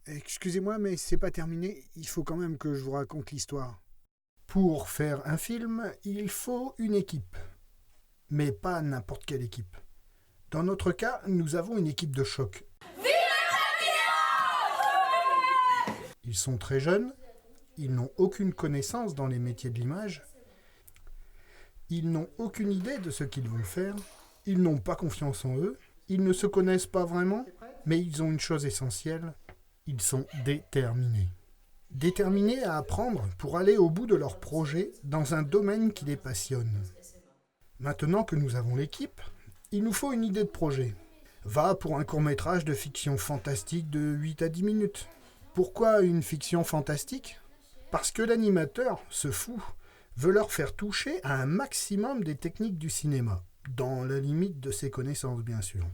Excusez-moi, mais c'est pas terminé. Il faut quand même que je vous raconte l'histoire. Pour faire un film, il faut une équipe. Mais pas n'importe quelle équipe. Dans notre cas, nous avons une équipe de choc. Ils sont très jeunes, ils n'ont aucune connaissance dans les métiers de l'image, ils n'ont aucune idée de ce qu'ils vont faire, ils n'ont pas confiance en eux, ils ne se connaissent pas vraiment, mais ils ont une chose essentielle, ils sont déterminés. Déterminés à apprendre pour aller au bout de leur projet dans un domaine qui les passionne. Maintenant que nous avons l'équipe, il nous faut une idée de projet. Va pour un court-métrage de fiction fantastique de 8 à 10 minutes. Pourquoi une fiction fantastique ? Parce que l'animateur, ce fou, veut leur faire toucher à un maximum des techniques du cinéma, dans la limite de ses connaissances bien sûr.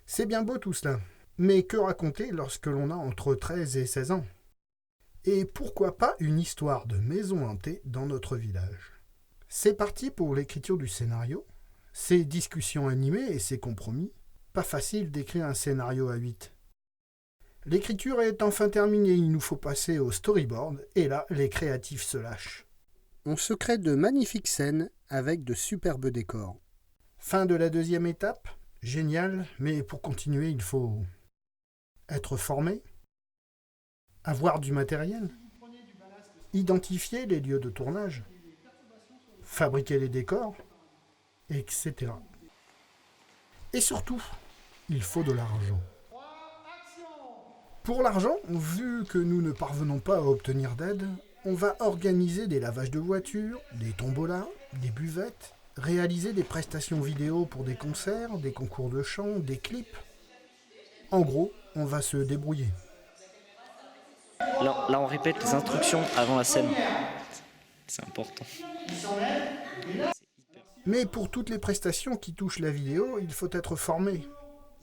C'est bien beau tout cela, mais que raconter lorsque l'on a entre 13 et 16 ans ? Et pourquoi pas une histoire de maison hantée dans notre village ? C'est parti pour l'écriture du scénario, ces discussions animées et ces compromis. Pas facile d'écrire un scénario à 8. L'écriture est enfin terminée, il nous faut passer au storyboard, et là, les créatifs se lâchent. On se crée de magnifiques scènes avec de superbes décors. Fin de la deuxième étape, génial, mais pour continuer, il faut être formé, avoir du matériel, identifier les lieux de tournage, fabriquer les décors, etc. Et surtout, il faut de l'argent. Pour l'argent, vu que nous ne parvenons pas à obtenir d'aide, on va organiser des lavages de voitures, des tombolas, des buvettes, réaliser des prestations vidéo pour des concerts, des concours de chant, des clips. En gros, on va se débrouiller. Là, on répète les instructions avant la scène. C'est important. Mais pour toutes les prestations qui touchent la vidéo, il faut être formé.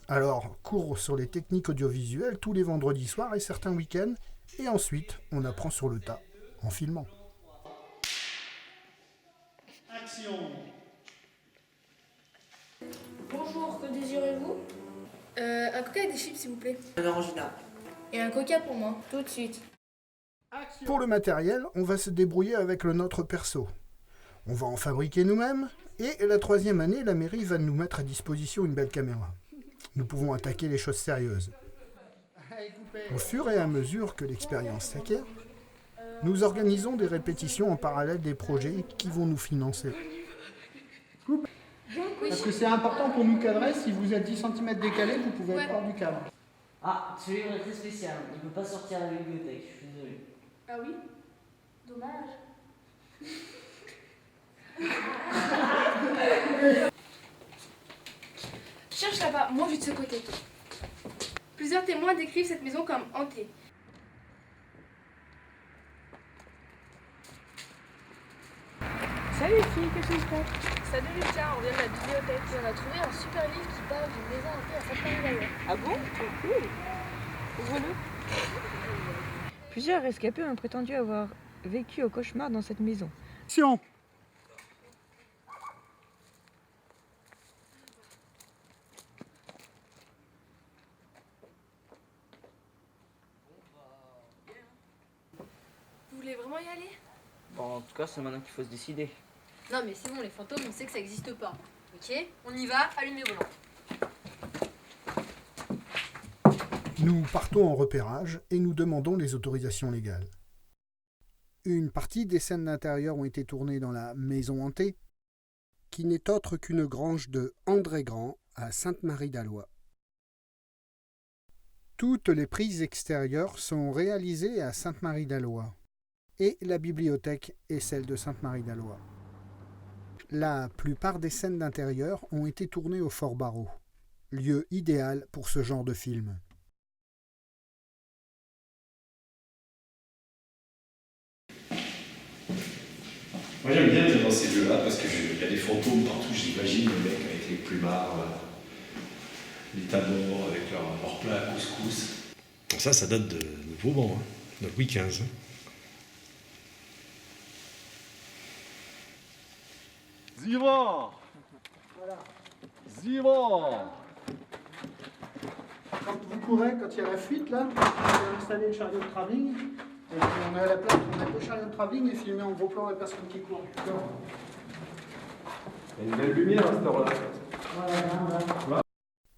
Alors, cours sur les techniques audiovisuelles tous les vendredis soirs et certains week-ends, et ensuite, on apprend sur le tas, en filmant. Action. Bonjour, que désirez-vous ? Un coca et des chips, s'il vous plaît. Un orangina. Et un coca pour moi, tout de suite. Pour le matériel, on va se débrouiller avec le nôtre perso. On va en fabriquer nous-mêmes, et la troisième année, la mairie va nous mettre à disposition une belle caméra. Nous pouvons attaquer les choses sérieuses. Au fur et à mesure que l'expérience s'acquiert, nous organisons des répétitions en parallèle des projets qui vont nous financer. Parce que c'est important pour nous cadrer, si vous êtes 10 cm décalé, vous pouvez être hors du cadre. Ah, celui-là est très spécial. Il ne peut pas sortir à la bibliothèque, je suis désolé. Ah oui ? Dommage. Cherche là-bas, moi je de ce côté. Plusieurs témoins décrivent cette maison comme hantée. Salut les filles, qu'est-ce qui se passe? Salut Lucas, on vient de la bibliothèque et on a trouvé un super livre qui parle d'une maison hantée à Sainte-Marie-d'Alloy. Ah bon? Oh, cool. Ouvre-le. Plusieurs rescapés ont prétendu avoir vécu au cauchemar dans cette maison. Action. Vous voulez vraiment y aller ? Bon, en tout cas, c'est maintenant qu'il faut se décider. Non mais c'est bon, les fantômes, on sait que ça n'existe pas. Ok ? On y va, allumez volant. Nous partons en repérage et nous demandons les autorisations légales. Une partie des scènes d'intérieur ont été tournées dans la maison hantée, qui n'est autre qu'une grange de André Grand à Sainte-Marie-d'Alloy. Toutes les prises extérieures sont réalisées à Sainte-Marie-d'Alloy, et la bibliothèque est celle de Sainte-Marie-d'Alloy. La plupart des scènes d'intérieur ont été tournées au Fort Barreau, lieu idéal pour ce genre de film. Moi j'aime bien être dans ces lieux-là parce qu'il y a des fantômes partout, j'imagine les mecs avec les plumards, les tabors avec leur plat à couscous. Ça date de Vauban, hein, de Louis XV. Ziva. Voilà. Ziva. Quand vous courez quand il y a la fuite là, on a installé le chariot de travelling. Et puis on est à la place, on met le chariot de travelling et filmer en gros plan la personne qui court. Il y a une belle lumière à cette heure-là.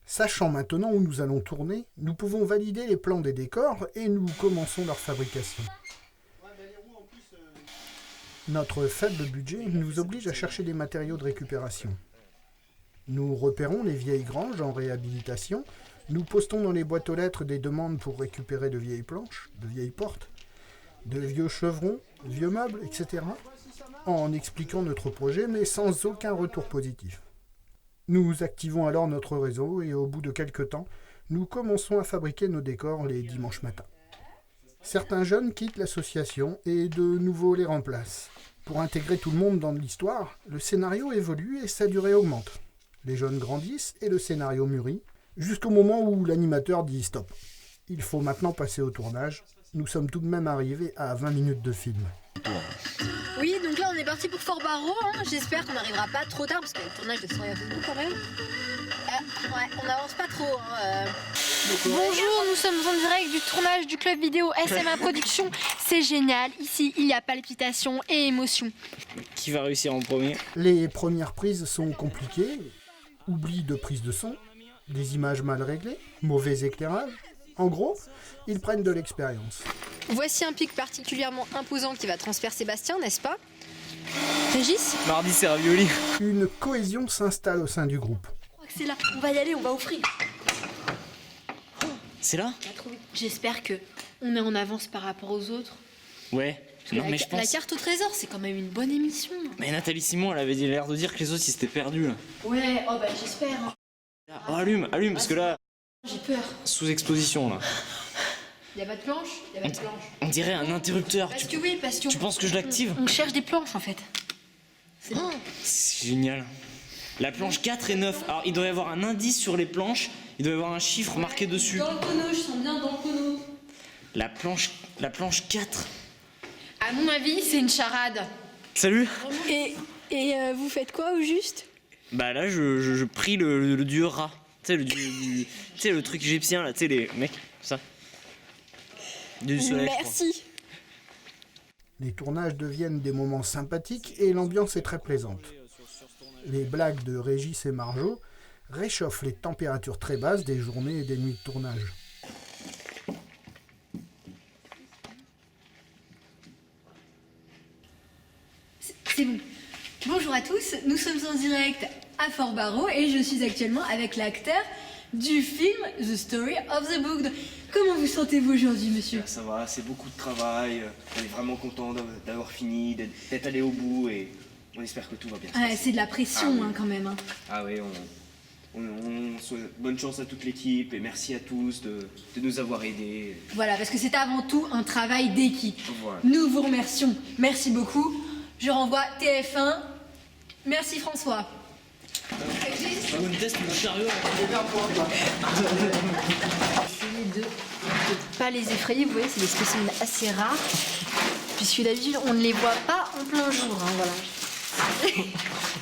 Sachant maintenant où nous allons tourner, nous pouvons valider les plans des décors et nous commençons leur fabrication. Notre faible budget nous oblige à chercher des matériaux de récupération. Nous repérons les vieilles granges en réhabilitation, nous postons dans les boîtes aux lettres des demandes pour récupérer de vieilles planches, de vieilles portes, de vieux chevrons, vieux meubles, etc. en expliquant notre projet mais sans aucun retour positif. Nous activons alors notre réseau et au bout de quelques temps, nous commençons à fabriquer nos décors les dimanches matins. Certains jeunes quittent l'association et de nouveaux les remplacent. Pour intégrer tout le monde dans l'histoire, le scénario évolue et sa durée augmente. Les jeunes grandissent et le scénario mûrit, jusqu'au moment où l'animateur dit stop. Il faut maintenant passer au tournage. Nous sommes tout de même arrivés à 20 minutes de film. Oui, donc là on est parti pour Fort Barreau, hein. J'espère qu'on n'arrivera pas trop tard parce que le tournage de soirée a fait beaucoup quand même. Ouais, on n'avance pas trop. Hein, Bonjour, nous sommes en direct du tournage du club vidéo SMA Production. C'est génial, ici il y a palpitation et émotion. Qui va réussir en premier? Les premières prises sont compliquées. Oubli de prise de son, des images mal réglées, mauvais éclairage. En gros, ils prennent de l'expérience. Voici un pic particulièrement imposant qui va transpercer Bastien, n'est-ce pas? Régis? Mardi c'est ravioli. Une cohésion s'installe au sein du groupe. Je crois que c'est là, on va y aller, on va offrir. C'est là? J'espère que on est en avance par rapport aux autres. Ouais. Non, mais je pense... La carte au trésor, c'est quand même une bonne émission. Mais Nathalie Simon, elle avait l'air de dire que les autres ils s'étaient perdus là. Ouais, oh bah j'espère. Hein. Oh, allume, parce que là, J'ai peur. sous exposition là. Y'a pas de planche? Y'a pas de planche. On dirait un interrupteur. Parce que oui, parce que... Tu penses que je l'active? On cherche des planches en fait. C'est génial. La planche 4 et 9. Alors il doit y avoir un indice sur les planches, il doit y avoir un chiffre marqué dessus. Dans le tonneau, je sens bien dans le tonneau. La planche 4. À mon avis, c'est une charade. Salut. Et vous faites quoi au juste? Bah là je prie le dieu Ra. Tu sais le dieu tu sais le truc égyptien là, tu sais les mecs, ça. Dieu du soleil. Merci. Les tournages deviennent des moments sympathiques et l'ambiance est très plaisante. Les blagues de Régis et Marjo réchauffent les températures très basses des journées et des nuits de tournage. C'est bon. Bonjour à tous, nous sommes en direct à Fort Barreau et je suis actuellement avec l'acteur du film The Story of the Book. Comment vous sentez-vous aujourd'hui, monsieur? Ça va, c'est beaucoup de travail. On est vraiment content d'avoir fini, d'être allé au bout et on espère que tout va bien se passer. C'est de la pression quand même. Hein. Ah oui, on souhaite bonne chance à toute l'équipe et merci à tous de nous avoir aidés. Voilà, parce que c'est avant tout un travail d'équipe. Voilà. Nous vous remercions. Merci beaucoup. Je renvoie TF1. Merci François. On teste mon chariot. Essayez de pas les effrayer, vous voyez, c'est des spécimens assez rares. Puisque d'habitude, on ne les voit pas en plein jour. Hein, voilà.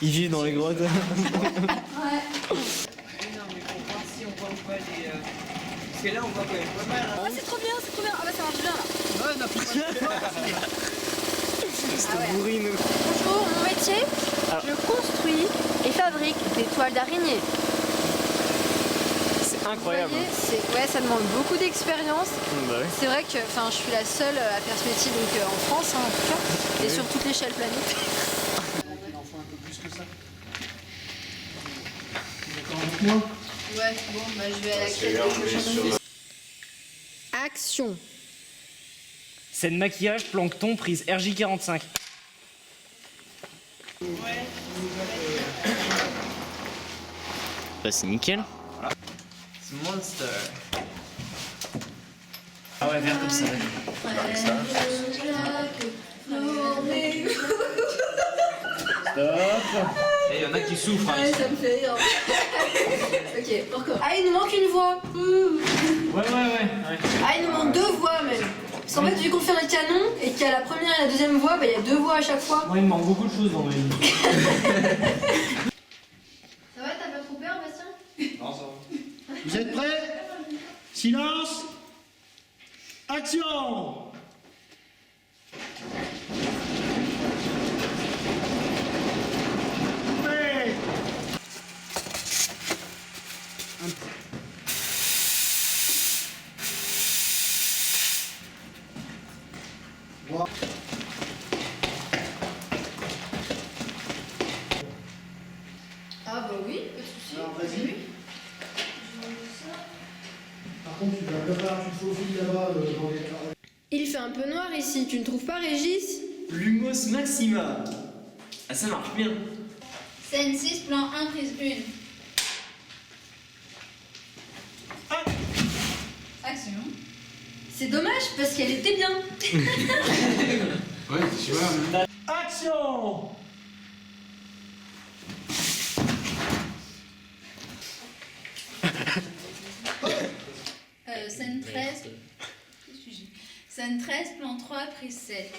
Ils vivent dans les grottes. Ouais. Parce que là, on voit quand même pas mal. Oh, c'est trop bien, c'est trop bien. Ah bah ça marche bien là. Ouais, on a plus Bourrine. Bonjour, mon métier, je construis et fabrique des toiles d'araignée. C'est incroyable. Vous voyez, ouais, ça demande beaucoup d'expérience. Bah ouais. C'est vrai que je suis la seule à faire ce métier donc, en France en tout cas, et sur toute l'échelle planétaire. Il en faut un peu plus que ça. D'accord avec moi? Ouais, bon, bah je vais à la création. Action. Scène maquillage, plancton, prise RJ45. Bah c'est nickel. C'est Monster. Ah ouais, vert comme ça. Et il y en a qui souffrent. Hein, Ouais, ça me fait rire. Ok, encore. Ah, il nous manque une voix. Ouais. Ah, il nous manque deux voix même. Parce qu'en fait, vu qu'on fait un canon et qu'il y a la première et la deuxième voix, bah, il y a deux voix à chaque fois. Moi il me manque beaucoup de choses dans ma vie. Ça va, t'as pas trop peur, Bastien? Vous êtes prêts? Silence. Action. Coupez. Voilà. Ah bah oui, pas de soucis. Alors vas-y. Par contre, tu vas faire une faufile là-bas dans les... Il fait un peu noir ici, tu ne trouves pas, Régis? Lumos maxima. Ah, ça marche bien. Scène 6, plan 1, prise 1. Action. C'est dommage parce qu'elle était bien. Ouais, tu vois. Action. Scène 13. Scène 13, plan 3, prise 7.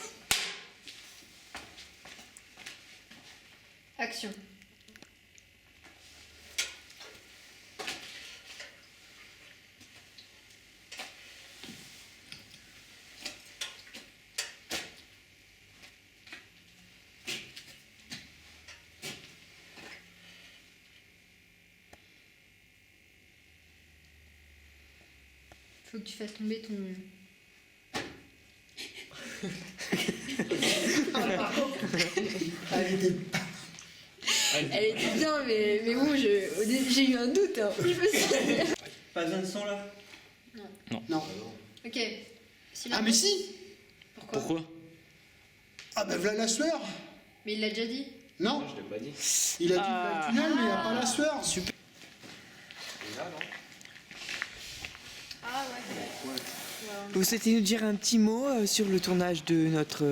Action. Faut que tu fasses tomber ton... Elle était bien, mais bon, j'ai eu un doute. Hein. Pas besoin de son là? Non. Ok. Ah mais si. Pourquoi? Ah ben voilà la sueur. Mais il l'a déjà dit. Non. Je l'ai pas dit. Il a dit le tunnel, mais il n'y a pas la sueur. Super. Ah ouais. Vous souhaitez nous dire un petit mot sur le tournage de notre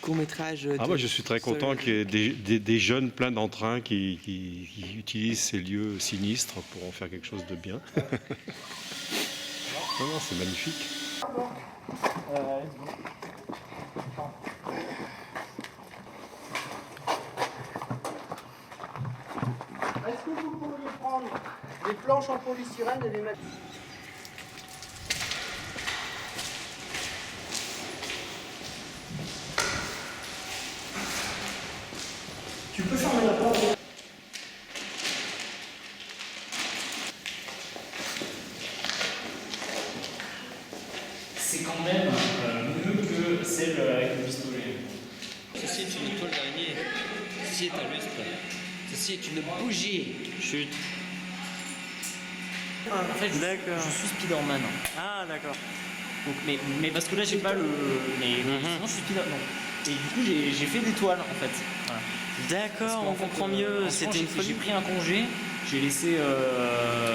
court-métrage? Moi je suis très content qu'il y ait des jeunes pleins d'entrain qui utilisent ces lieux sinistres pour en faire quelque chose de bien. Non, c'est magnifique. Est-ce que vous pourriez prendre des planches en polystyrène et les mettre... Tu peux fermer la porte. C'est quand même mieux que celle avec le pistolet. Ceci est une toile d'araignée. Ceci est un lustre. Ceci est une bougie. Chut. En fait, je suis Spider-Man. Ah, d'accord. Donc, mais parce que là, j'ai pas le. Mais sinon, je suis Spider-Man. Et du coup, j'ai fait des toiles en fait. Voilà. D'accord, on comprend mieux. C'était une folie. J'ai pris un congé. J'ai laissé.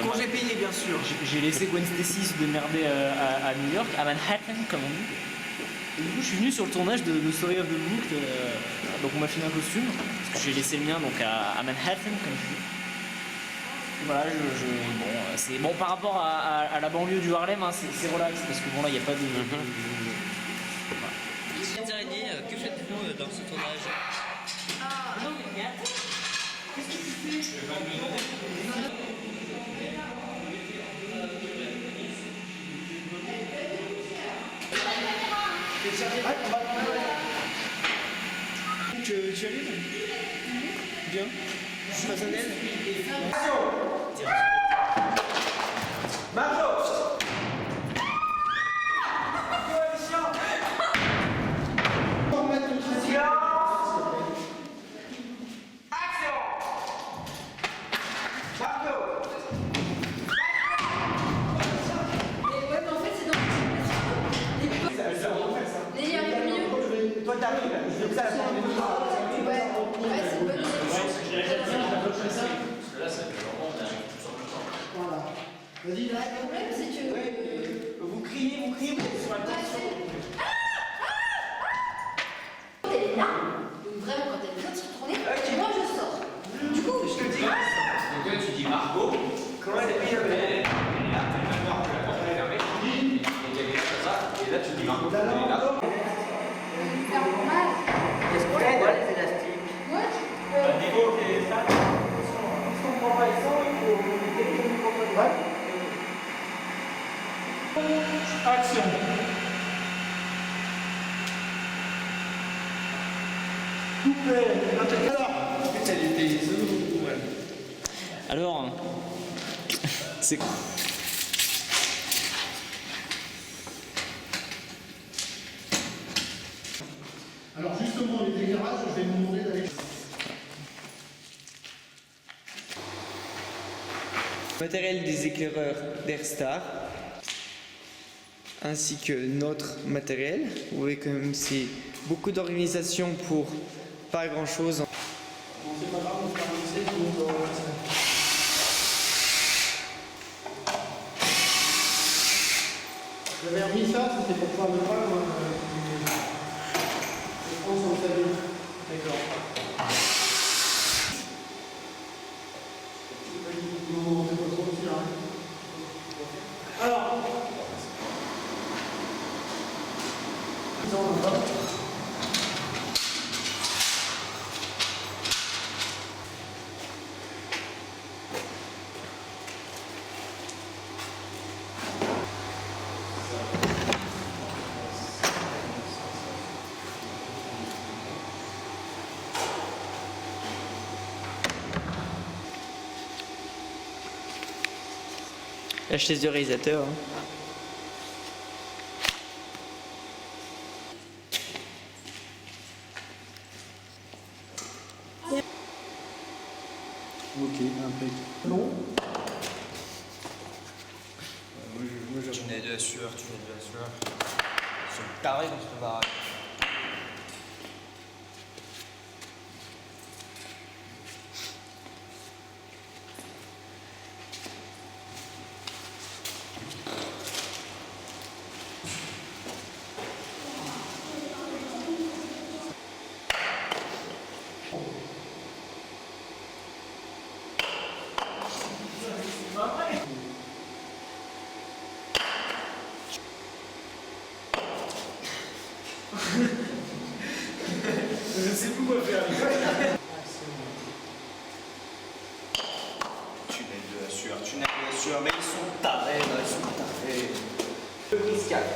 Congé payé, bien sûr. J'ai laissé Gwen Stacy se démerder à New York, à Manhattan, comme on dit. Et du coup, je suis venu sur le tournage de The Story of the Book. Donc, on m'a filé un costume. Parce que j'ai laissé le mien donc à Manhattan, comme je dis. Et voilà, bon, c'est bon par rapport à la banlieue du Harlem, hein, c'est relax parce que bon là, il n'y a pas de. Petites araignées, que faites-vous dans ce tournage? Qu'est-ce que tu fais? Tu allumes? Bien. Je passe un aile. Marjo! Toi t'arrives, je fais ça la première fois. Ouais, c'est une bonne Voilà. Vas-y. Le problème, c'est que... Vous criez, sur la tension. Quand elle est là, donc vraiment quand elle vient de se retourner, moi je sors. Du coup, Je te dis. Donc toi tu dis Margot, comment elle est prise elle est là, elle va voir que la porte est fermée, et elle est là comme ça, et là tu dis Margot, elle est là. Est-ce qu'on les voit les élastiques? ouais, À niveau des salles, si on prend pas les sons, il faut éviter les microphones. Action. Coupé. Alors, c'est... Alors justement, les éclairages, je vais vous demander d'aller... Matériel des éclaireurs d'Airstar, ainsi que notre matériel. Vous voyez que même c'est beaucoup d'organisation pour pas grand chose. Bon, c'est pas grave, on va avancer, tout le monde va avancer. J'avais remis ça, c'était pour pouvoir ne pas je prends sur le tablier. D'accord. Non, c'est pas trop petit là. Alors. La chaise du réalisateur. Hein. Ok, impeccable. Non. Tu n'as de la sueur, tu n'as de la sueur. C'est taré dans ce baraque. Je ne sais plus quoi faire. Tu n'as de la sueur, tu n'as de la sueur, mais ils sont tarés, là, ils sont tarés. Le briscade.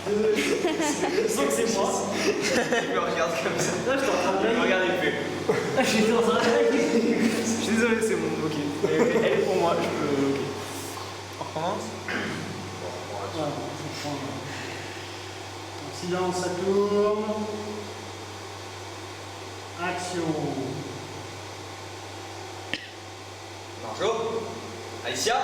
Je sens que c'est moi. Il me regarde comme ça. Là, je suis en train de blaguer. Regarde, il fait. J'étais en train de blaguer. Je suis désolé, c'est bon, ok. Elle est pour moi, je peux. Ok. On recommence. Voilà, silence, ça tourne. Action. Marjo. Alicia.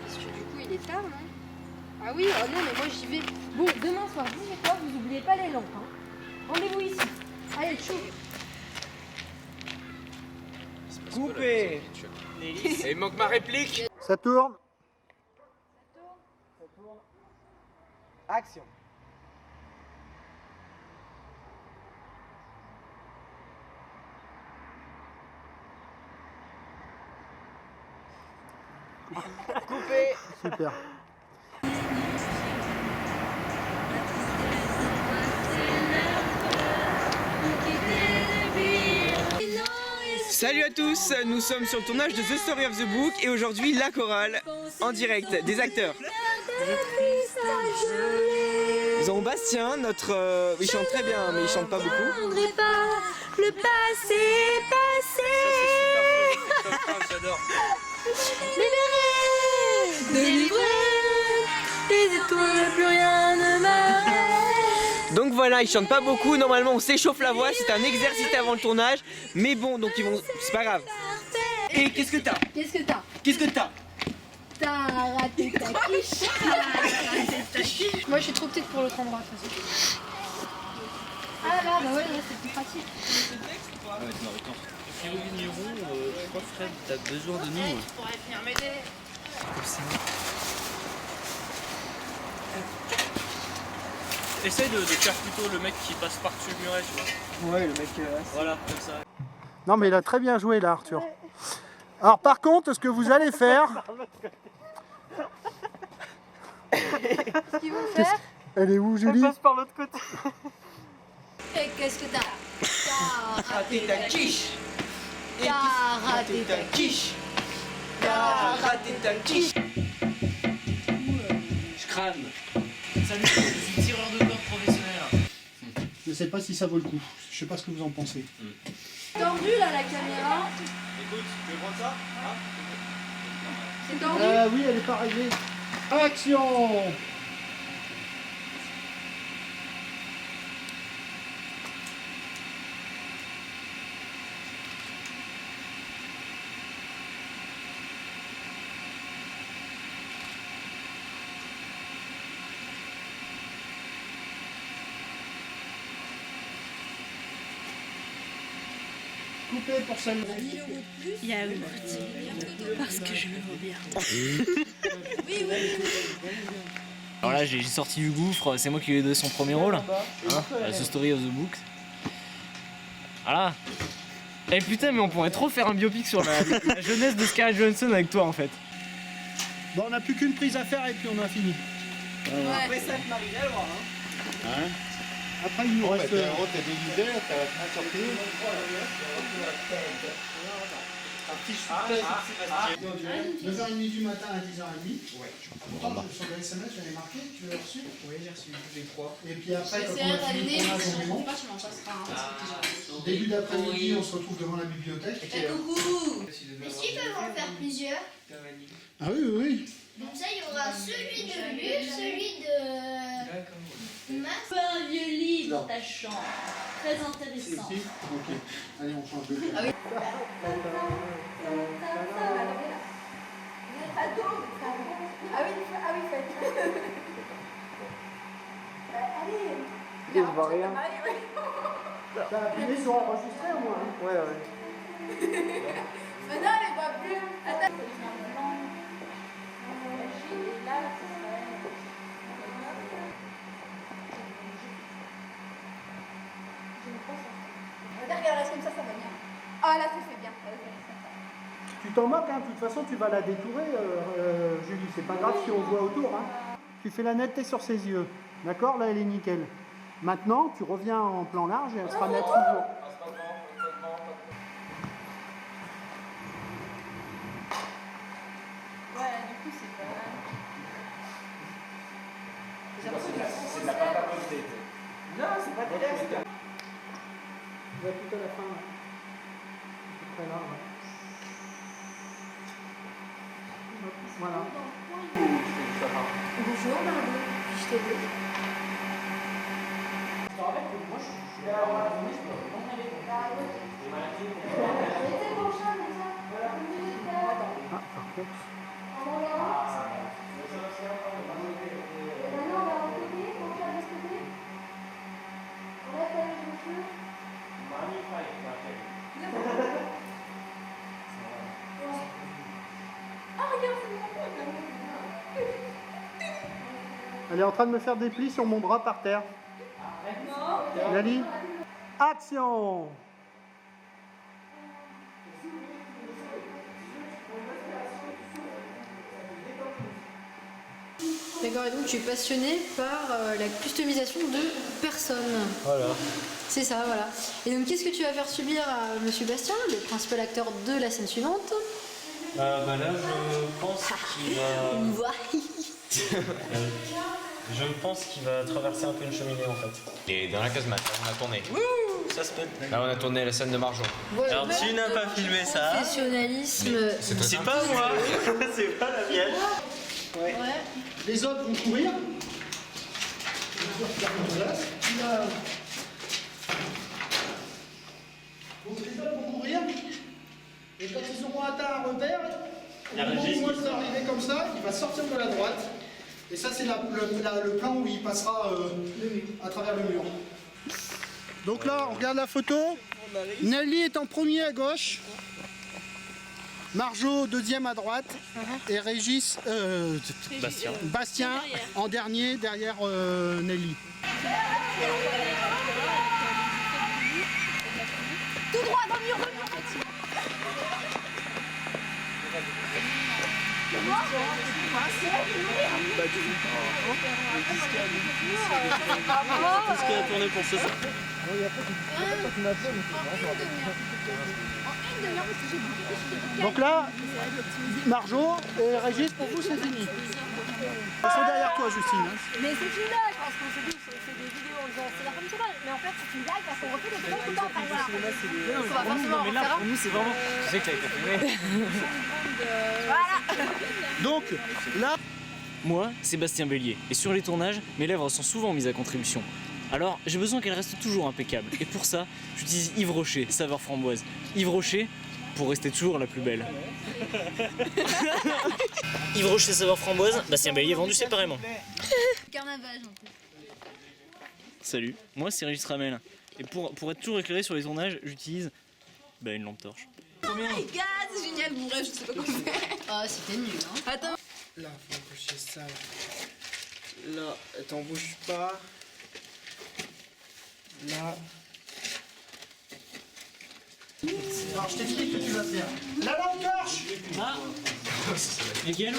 Parce que du coup, il est tard, non? Ah oui, oh non, mais moi j'y vais. Bon, demain soir, 18h, vous oubliez pas les lampes. Hein. Rendez-vous ici. Allez, chou. Coupé. Et il manque ma réplique. Ça tourne. Action. Coupé. Super. Salut à tous, nous sommes sur le tournage de The Story of the Book et aujourd'hui la chorale en direct des acteurs. Nous avons Bastien, notre... il chante très bien mais il chante pas beaucoup. Le passé passé. J'adore. Libéré, délivré, les étoiles, plus rien ne m'arrête. Donc voilà, ils chantent pas beaucoup, normalement on s'échauffe la voix, c'est un exercice avant le tournage, mais bon, donc ils vont... c'est pas grave. Et qu'est-ce que t'as? Qu'est-ce que t'as? Qu'est-ce que t'as? T'as raté ta quiche. Moi, je suis trop petite pour l'autre endroit, de toute façon. Ah là, bah ouais, là, c'est plus pratique. Pierrot Vigneron, je crois Fred, t'as besoin de nous. Tu pourrais venir m'aider. Comme ça. Essaye de faire plutôt le mec qui passe par-dessus le muret, tu vois. Ouais, le mec... Voilà, comme ça. Non, mais il a très bien joué là, Arthur. Alors par contre, ce que vous allez faire, Ce qu'ils vont faire. Elle est où, Julie? par l'autre côté. Et qu'est-ce que t'as? T'as Raté ta quiche. T'as raté ta quiche. T'as raté ta quiche. Je crâne. Salut, je suis tireur de corde professionnel. Je sais pas si ça vaut le coup. Je sais pas ce que vous en pensez. Tordu là la caméra. Écoute, tu veux prendre ça C'est tordu. Oui, elle est pas arrivée. Action! Coupé pour celle-là. Il y a parce que je le vois bien. Alors là, j'ai sorti du gouffre, c'est moi qui lui ai donné son premier rôle. Hein, The Story of the Book. Voilà. Eh putain, mais on pourrait trop faire un biopic sur la jeunesse de Scarlett Johansson avec toi en fait. Bon, on n'a plus qu'une prise à faire et puis on a fini. Après ça, Marie, elle va, hein. Après, il nous reste. T'es déguisé, t'as un surprise. Un petit soufflet. 9h30 du matin à 10h30. Ouais. Pourtant, sur le SMS, j'avais marqué, tu l'as reçu? Oui, j'ai reçu, j'ai 3. Et puis après, quand on a fini le tournage en maison, début d'après-midi, on se retrouve devant la bibliothèque. coucou. Mais si peuvent en faire plusieurs. Ah oui, oui, oui. Comme ça, il y aura celui de Luc, celui de Max. Un vieux livre dans ta chambre. Très intéressant. Ici. Ok. Allez, on change de Ah oui. Faites. Allez. Je vois rien. T'as appuyé sur enregistrer au moins. Ouais. Mais non, elle voit plus. Attends. Regarde, elle reste comme ça va bien. Ah là, ça fait bien. Tu t'en moques, hein. De toute façon, tu vas la détourer, Julie. C'est pas grave si on voit autour. Hein. Tu fais la netteté sur ses yeux. D'accord? Là, elle est nickel. Maintenant, tu reviens en plan large et elle sera nette toujours. Ouais, du coup, c'est pas mal. C'est de la pâte à poster. Non, c'est pas de l'air. On va tout à la fin. Très là, ouais. Voilà. Bonjour, Margot. Je t'ai vu. Ah, parfait. Elle est en train de me faire des plis sur mon bras par terre. Lali, action! D'accord, et donc tu es passionné par la customisation de personnes. Voilà. C'est ça, voilà. Et donc qu'est-ce que tu vas faire subir à Monsieur Bastien, le principal acteur de la scène suivante? Là, je pense qu'il va. Une voix. Je pense qu'il va traverser un peu une cheminée en fait. Et dans la casemate, on a tourné. Ça se peut. Là, on a tourné la scène de Marjon. Voilà. Alors tu n'as pas filmé ça. Professionnalisme. C'est pas moi. C'est pas la mienne. Ouais. Les autres vont courir. Donc les autres vont courir. Et quand ils auront atteint un repère, au moment où moi je vais arriver comme ça, il va sortir de la droite. Et ça, c'est le plan où il passera à travers le mur. Donc là, on regarde la photo. Nelly est en premier à gauche. Marjo deuxième à droite. Et Régis, Bastien en dernier derrière Nelly. Tout droit dans le mur. Qu'est-ce qui a tourné pour ce soir? Donc là, Marjo et Régis, pour vous, c'est fini. Ils sont derrière toi, Justine. Mais c'est une blague, parce qu'on se dit que c'est des vidéos, genre c'est la femme sauvage. Mais en fait, c'est une blague parce qu'on refait des trucs tout le temps. Enfin, voilà. Mais là, pour nous, c'est vraiment. Tu sais que ça a été filmé. Voilà. Donc, là... Moi, Sébastien Bélier, et sur les tournages, mes lèvres sont souvent mises à contribution. Alors, j'ai besoin qu'elles restent toujours impeccables. Et pour ça, j'utilise Yves Rocher, saveur framboise. Yves Rocher, pour rester toujours la plus belle. Yves Rocher, saveur framboise, Bastien Bélier vendu séparément. Carnavage en plus. Salut, moi c'est Régis Ramel. Et pour être toujours éclairé sur les tournages, j'utilise une lampe torche. Oh my god, c'est génial, bon bref, je sais pas quoi faire. Oh, c'était nul, hein. Attends. Là, faut coucher ça. Là, t'en bouges pas. Là. Alors, je t'explique ce que tu vas faire. La lampe torche. Ah. Nickel.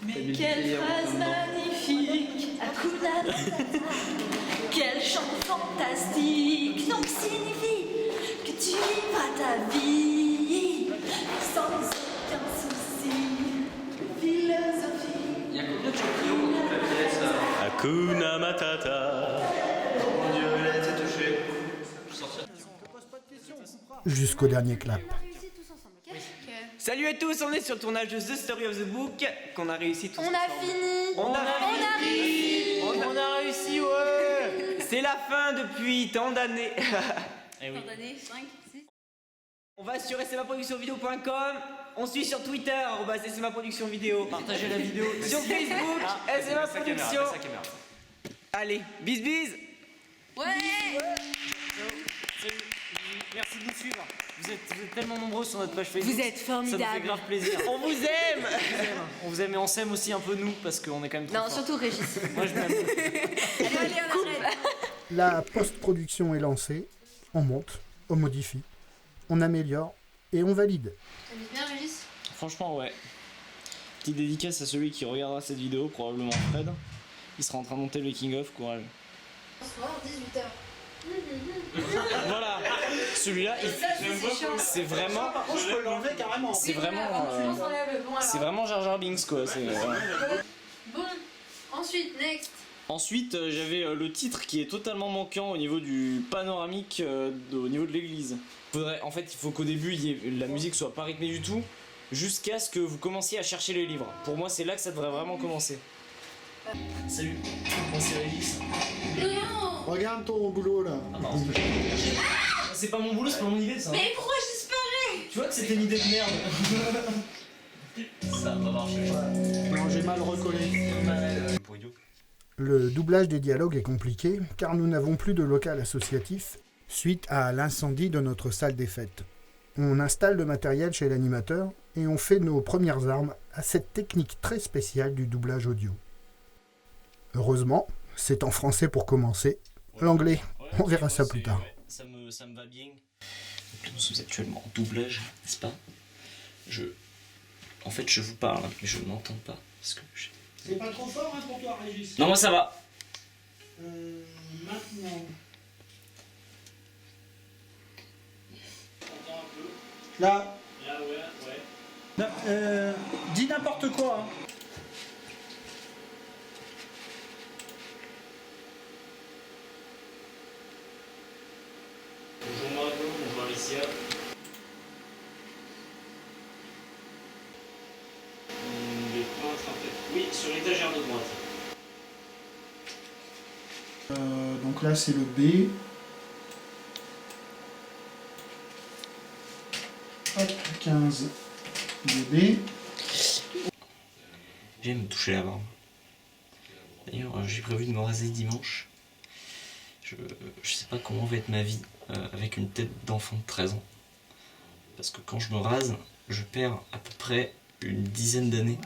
Mais quelle phrase magnifique, Hakuna Matata. Quel chant fantastique, donc signifie que tu vivras ta vie sans aucun souci. Philosophie. Il y a combien de champignons dans toute la pièce? Hakuna Matata. Mon Dieu, elle a été touchée. Jusqu'au dernier clap. Salut à tous, on est sur le tournage de The Story of the Book qu'on a réussi tous On a fini. On a réussi, ouais. C'est la fin depuis tant d'années. Eh oui. Tant d'années, 5, 6. On va sur smaproductionvideo.com, on suit sur Twitter, @smaproductionvideo. Partagez la vidéo. Sur Facebook, SMA Production. Allez, bis bis. Ouais. Salut. Merci de nous suivre. Vous êtes tellement nombreux sur notre page Facebook. Vous êtes formidables. Ça nous fait grave plaisir. On vous aime. On vous aime et on s'aime aussi un peu nous parce qu'on est quand même trop Non, forts. surtout Régis. Moi je m'aime. Allez, on arrête. La post-production est lancée, on monte, on modifie, on améliore et on valide. T'aimes bien Régis? Franchement ouais. Petite dédicace à celui qui regardera cette vidéo, probablement Fred. Il sera en train de monter le making of, courage. Bonsoir, 18h. Voilà, celui-là, c'est vraiment. Par contre, je peux l'enlever carrément. C'est vraiment Jar Jar Binks quoi. Bon, ensuite, next. Ensuite, j'avais le titre qui est totalement manquant au niveau du panoramique, au niveau de l'église. En fait, il faut qu'au début, la musique soit pas rythmée du tout, jusqu'à ce que vous commenciez à chercher les livres. Pour moi, c'est là que ça devrait vraiment commencer. Salut, moi c'est Régis. Regarde ton boulot là. C'est pas mon boulot, c'est pas mon idée ça. Mais pourquoi je disparais? Tu vois que c'était une idée de merde. Ça va pas marcher. Non, j'ai mal recollé. Le doublage des dialogues est compliqué car nous n'avons plus de local associatif suite à l'incendie de notre salle des fêtes. On installe le matériel chez l'animateur et on fait nos premières armes à cette technique très spéciale du doublage audio. Heureusement, c'est en français pour commencer. L'anglais, on verra ça plus tard. Ça me va bien. Donc là, nous sommes actuellement en doublage, n'est-ce pas? En fait, je vous parle, mais je ne m'entends pas. Parce que C'est pas trop fort hein, pour toi, Régis? Non, moi ça va. Maintenant. Là. Là, ouais. Dis n'importe quoi. Hein. Bonjour Margot, bonjour Alicia. Les points en fait. Oui, sur l'étagère de droite. Donc là c'est le B. Hop, 15 de B. J'aime me toucher la barbe. D'ailleurs, j'ai prévu de me raser dimanche. Je sais pas comment va être ma vie avec une tête d'enfant de 13 ans. Parce que quand je me rase, je perds à peu près une dizaine d'années.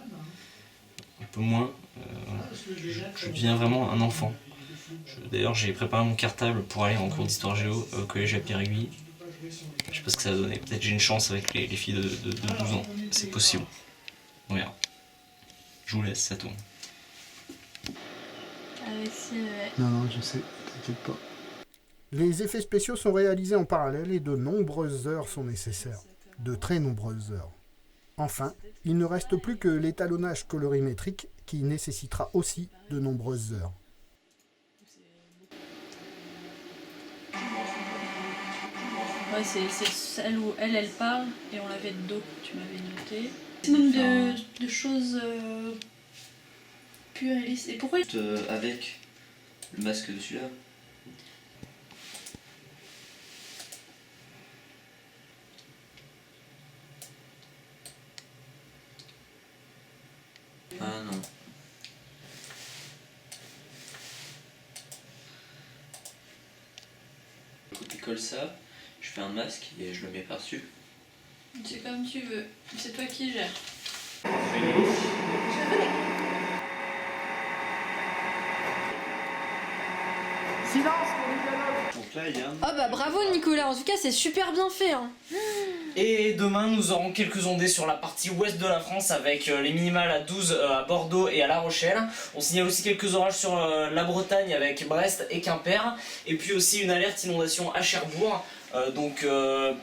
Un peu moins. Je deviens vraiment un enfant. D'ailleurs, j'ai préparé mon cartable pour aller en cours d'histoire géo au collège à Pierre-Aiguille. Je sais pas ce que ça va donner. Peut-être j'ai une chance avec les filles de 12 ans. C'est possible. On verra. Je vous laisse, ça tourne. Non, je sais, t'inquiète pas. Les effets spéciaux sont réalisés en parallèle et de nombreuses heures sont nécessaires. De très nombreuses heures. Enfin, il ne reste plus que l'étalonnage colorimétrique qui nécessitera aussi de nombreuses heures. Ouais, c'est celle où elle parle et on l'avait de dos, tu m'avais noté. Maximum de choses pures et lisses. Et pourquoi avec le masque dessus là. Ah non. Tu colles ça, je fais un masque et je le mets par-dessus. C'est comme tu veux, c'est toi qui gères. Silence pour les dialogues. Donc là, il y a un... Oh bah bravo Nicolas, en tout cas c'est super bien fait hein. Et demain, nous aurons quelques ondées sur la partie ouest de la France avec les minimales à 12 à Bordeaux et à La Rochelle. On signale aussi quelques orages sur la Bretagne avec Brest et Quimper. Et puis aussi une alerte inondation à Cherbourg. Donc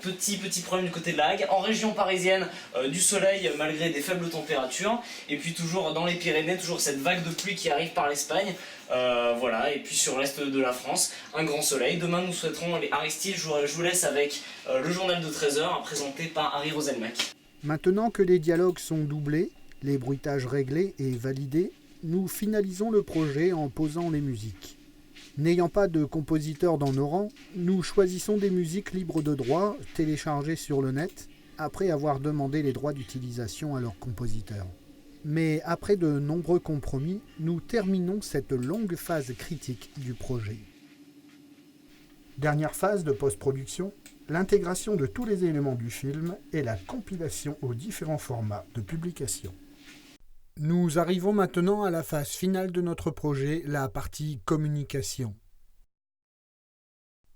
petit problème du côté de la Hague. En région parisienne, du soleil malgré des faibles températures. Et puis toujours dans les Pyrénées, toujours cette vague de pluie qui arrive par l'Espagne. Voilà, et puis sur l'est de la France, un grand soleil. Demain nous souhaiterons les Aristides. Je vous laisse avec le journal de 13h présenté par Harry Roselmack. Maintenant que les dialogues sont doublés, les bruitages réglés et validés, nous finalisons le projet en posant les musiques. N'ayant pas de compositeur dans nos rangs, nous choisissons des musiques libres de droit, téléchargées sur le net, après avoir demandé les droits d'utilisation à leurs compositeurs. Mais après de nombreux compromis, nous terminons cette longue phase critique du projet. Dernière phase de post-production, l'intégration de tous les éléments du film et la compilation aux différents formats de publication. Nous arrivons maintenant à la phase finale de notre projet, la partie communication.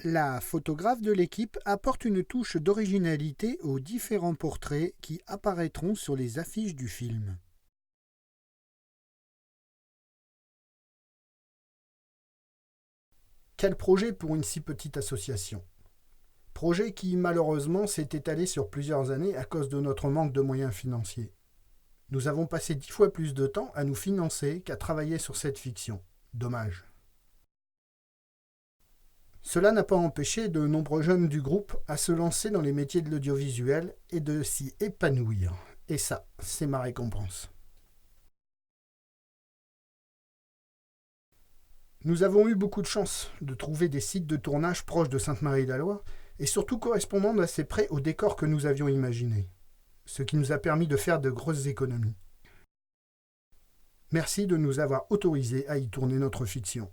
La photographe de l'équipe apporte une touche d'originalité aux différents portraits qui apparaîtront sur les affiches du film. Quel projet pour une si petite association? Projet qui malheureusement s'est étalé sur plusieurs années à cause de notre manque de moyens financiers. Nous avons passé 10 fois plus de temps à nous financer qu'à travailler sur cette fiction. Dommage. Cela n'a pas empêché de nombreux jeunes du groupe à se lancer dans les métiers de l'audiovisuel et de s'y épanouir. Et ça, c'est ma récompense. Nous avons eu beaucoup de chance de trouver des sites de tournage proches de Sainte-Marie-la-Loire et surtout correspondant d'assez près au décor que nous avions imaginé. Ce qui nous a permis de faire de grosses économies. Merci de nous avoir autorisés à y tourner notre fiction.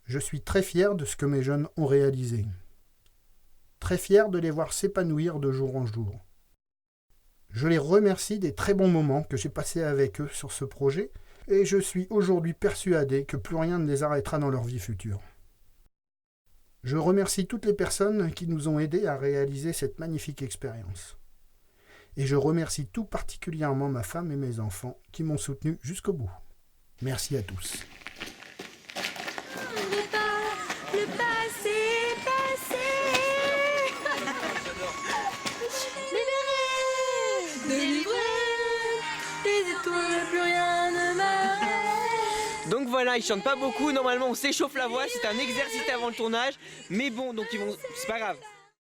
Je suis très fier de ce que mes jeunes ont réalisé. Très fier de les voir s'épanouir de jour en jour. Je les remercie des très bons moments que j'ai passés avec eux sur ce projet et je suis aujourd'hui persuadé que plus rien ne les arrêtera dans leur vie future. Je remercie toutes les personnes qui nous ont aidés à réaliser cette magnifique expérience. Et je remercie tout particulièrement ma femme et mes enfants qui m'ont soutenu jusqu'au bout. Merci à tous. Le passé est passé. Libéré, délivré, les étoiles, plus rien ne m'arrête. Donc voilà, ils chantent pas beaucoup, normalement on s'échauffe la voix, c'est un exercice avant le tournage, mais bon, donc ils vont, c'est pas grave.